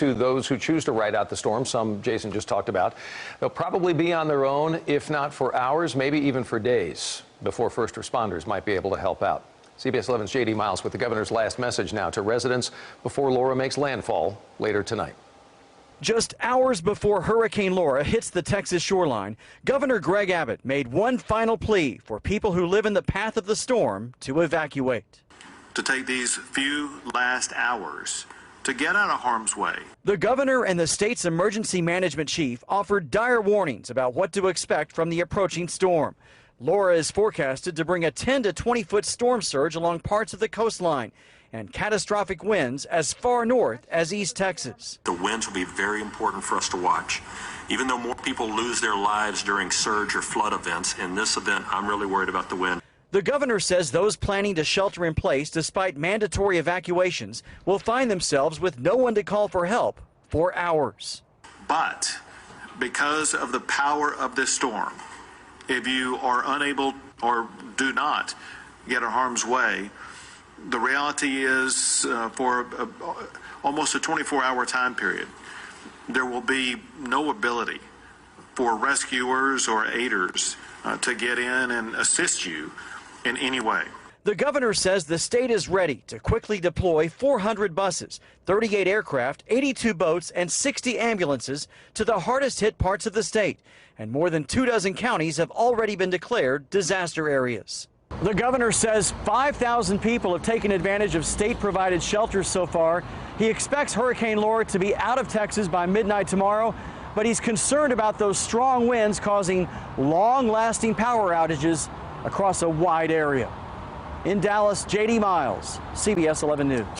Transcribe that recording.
to those who choose to ride out the storm, some Jason just talked about. They'll probably be on their own, if not for hours, maybe even for days, before first responders might be able to help out. CBS 11's J.D. Miles with the governor's last message now to residents before Laura makes landfall later tonight. Just hours before Hurricane Laura hits the Texas shoreline, Governor Greg Abbott made one final plea for people who live in the path of the storm to evacuate. To take these few last hours to get out of harm's way. The governor and the state's emergency management chief offered dire warnings about what to expect from the approaching storm. Laura is forecasted to bring a 10 to 20-foot storm surge along parts of the coastline and catastrophic winds as far north as East Texas. The winds will be very important for us to watch. Even though more people lose their lives during surge or flood events, in this event, I'm really worried about the wind. The governor says those planning to shelter in place despite mandatory evacuations will find themselves with no one to call for help for hours. But because of the power of this storm, if you are unable or do not get in harm's way, the reality is for almost a 24-hour time period, there will be no ability for rescuers or aiders to get in and assist you in any way. The governor says the state is ready to quickly deploy 400 buses, 38 aircraft, 82 boats, and 60 ambulances to the hardest hit parts of the state. And more than 24 counties have already been declared disaster areas. The governor says 5,000 people have taken advantage of state-provided shelters so far. He expects Hurricane Laura to be out of Texas by midnight tomorrow, but he's concerned about those strong winds causing long-lasting power outages across a wide area. In Dallas, J.D. Miles, CBS 11 News.